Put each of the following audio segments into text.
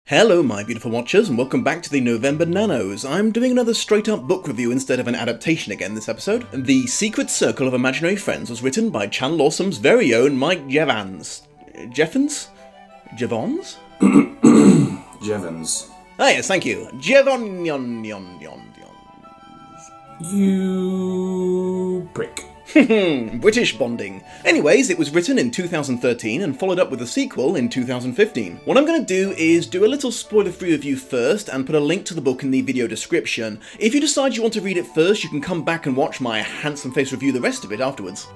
Hello my beautiful watchers and welcome back to the November Nanos. I'm doing another straight up book review instead of an adaptation again this episode. The Secret Circle of Imaginary Friends was written by Channel Awesome's very own Mike Jevans. Jeffans? Jevons? Jevons. Ah yes, thank you. Jevon. You prick. British bonding. Anyways, it was written in 2013 and followed up with a sequel in 2015. What I'm going to do is do a little spoiler-free review first and put a link to the book in the video description. If you decide you want to read it first, you can come back and watch my handsome face review the rest of it afterwards.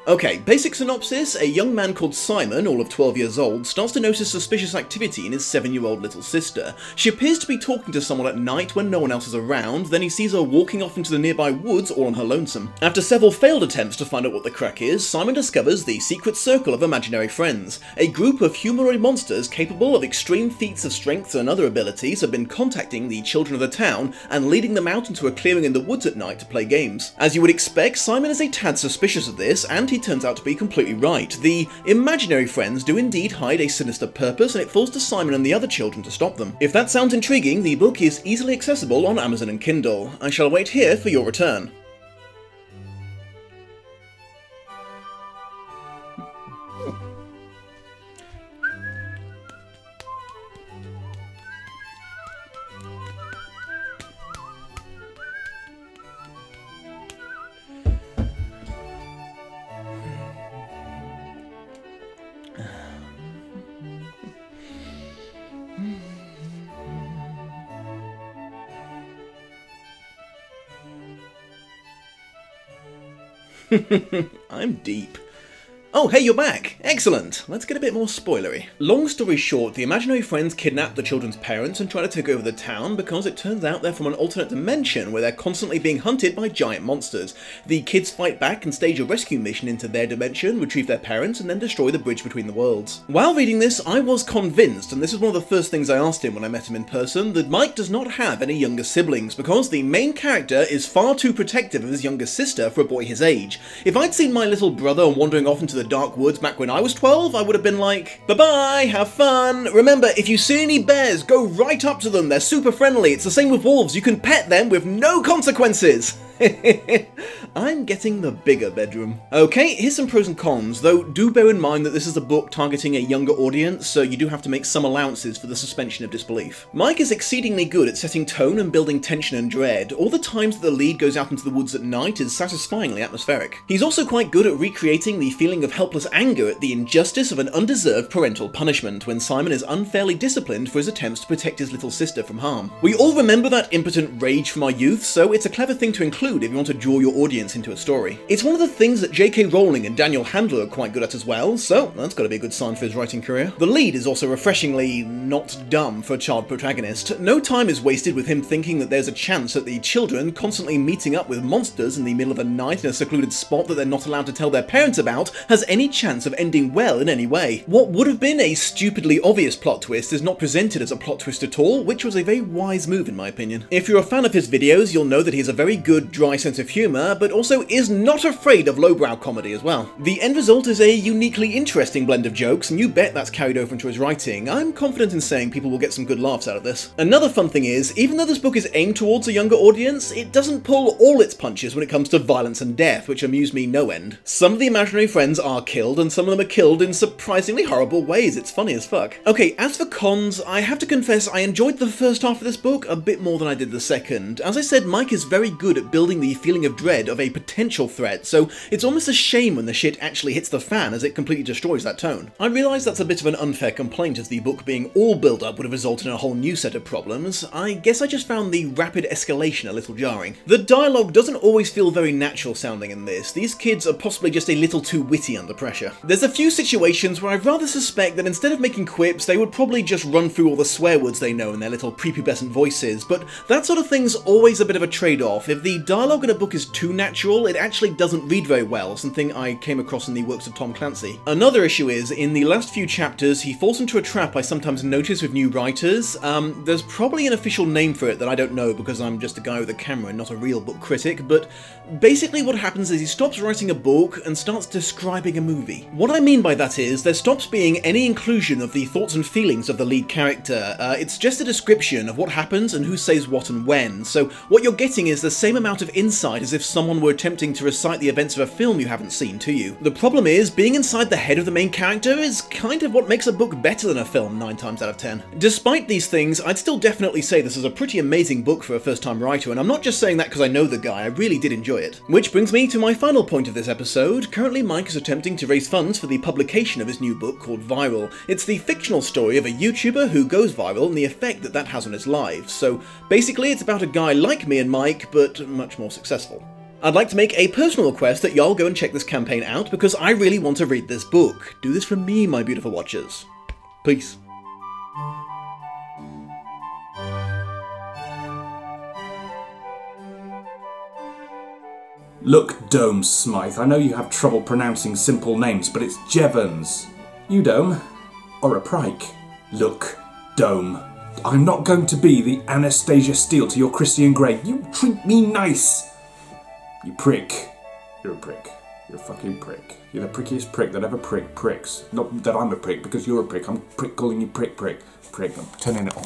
Okay, basic synopsis: a young man called Simon, all of 12 years old, starts to notice suspicious activity in his 7-year-old little sister. She appears to be talking to someone at night when no one else is around, then he sees her walking off into the nearby woods all on her lonesome. After several failed attempts to find out what the crack is, Simon discovers the Secret Circle of Imaginary Friends. A group of humanoid monsters capable of extreme feats of strength and other abilities have been contacting the children of the town and leading them out into a clearing in the woods at night to play games. As you would expect, Simon is a tad suspicious of this, and he turns out to be completely right. The imaginary friends do indeed hide a sinister purpose, and it falls to Simon and the other children to stop them. If that sounds intriguing, the book is easily accessible on Amazon and Kindle. I shall wait here for your return. I'm deep. Oh, hey, you're back! Excellent! Let's get a bit more spoilery. Long story short, the imaginary friends kidnap the children's parents and try to take over the town because it turns out they're from an alternate dimension where they're constantly being hunted by giant monsters. The kids fight back and stage a rescue mission into their dimension, retrieve their parents, and then destroy the bridge between the worlds. While reading this, I was convinced, and this is one of the first things I asked him when I met him in person, that Mike does not have any younger siblings because the main character is far too protective of his younger sister for a boy his age. If I'd seen my little brother wandering off into the dark woods back when I was 12, I would have been like, bye-bye, have fun. Remember, if you see any bears, go right up to them. They're super friendly. It's the same with wolves. You can pet them with no consequences. I'm getting the bigger bedroom. Okay, here's some pros and cons, though do bear in mind that this is a book targeting a younger audience, so you do have to make some allowances for the suspension of disbelief. Mike is exceedingly good at setting tone and building tension and dread. All the times that the lead goes out into the woods at night is satisfyingly atmospheric. He's also quite good at recreating the feeling of helpless anger at the injustice of an undeserved parental punishment when Simon is unfairly disciplined for his attempts to protect his little sister from harm. We all remember that impotent rage from our youth, so it's a clever thing to include if you want to draw your audience into a story. It's one of the things that J.K. Rowling and Daniel Handler are quite good at as well, so that's gotta be a good sign for his writing career. The lead is also refreshingly not dumb for a child protagonist. No time is wasted with him thinking that there's a chance that the children constantly meeting up with monsters in the middle of the night in a secluded spot that they're not allowed to tell their parents about has any chance of ending well in any way. What would have been a stupidly obvious plot twist is not presented as a plot twist at all, which was a very wise move in my opinion. If you're a fan of his videos, you'll know that he has a very good dry sense of humour, but also is not afraid of lowbrow comedy as well. The end result is a uniquely interesting blend of jokes, and you bet that's carried over into his writing. I'm confident in saying people will get some good laughs out of this. Another fun thing is, even though this book is aimed towards a younger audience, it doesn't pull all its punches when it comes to violence and death, which amuse me no end. Some of the imaginary friends are killed, and some of them are killed in surprisingly horrible ways. It's funny as fuck. Okay, as for cons, I have to confess I enjoyed the first half of this book a bit more than I did the second. As I said, Mike is very good at building the feeling of dread of a potential threat, so it's almost a shame when the shit actually hits the fan as it completely destroys that tone. I realise that's a bit of an unfair complaint, as the book being all build up would have resulted in a whole new set of problems. I guess I just found the rapid escalation a little jarring. The dialogue doesn't always feel very natural sounding in this. These kids are possibly just a little too witty under pressure. There's a few situations where I rather suspect that instead of making quips, they would probably just run through all the swear words they know in their little prepubescent voices, but that sort of thing's always a bit of a trade-off. If the dialogue in a book is too natural, it actually doesn't read very well, something I came across in the works of Tom Clancy. Another issue is, in the last few chapters, he falls into a trap I sometimes notice with new writers. There's probably an official name for it that I don't know because I'm just a guy with a camera and not a real book critic, but basically what happens is he stops writing a book and starts describing a movie. What I mean by that is, there stops being any inclusion of the thoughts and feelings of the lead character. It's just a description of what happens and who says what and when, so what you're getting is the same amount of insight as if someone were attempting to recite the events of a film you haven't seen to you. The problem is, being inside the head of the main character is kind of what makes a book better than a film 9 times out of 10. Despite these things, I'd still definitely say this is a pretty amazing book for a first-time writer, and I'm not just saying that because I know the guy, I really did enjoy it. Which brings me to my final point of this episode. Currently Mike is attempting to raise funds for the publication of his new book called Viral. It's the fictional story of a YouTuber who goes viral and the effect that that has on his life. So basically it's about a guy like me and Mike, but much more successful. I'd like to make a personal request that y'all go and check this campaign out because I really want to read this book. Do this for me, my beautiful watchers. Peace. Look, Dome Smythe, I know you have trouble pronouncing simple names, but it's Jevons. You, Dome? Or a Prike? Look, Dome, I'm not going to be the Anastasia Steele to your Christian Grey. You treat me nice! You prick. You're a prick. You're a fucking prick. You're the prickiest prick that ever pricks. Not that I'm a prick, because you're a prick. I'm calling you prick. Prick, I'm turning it off.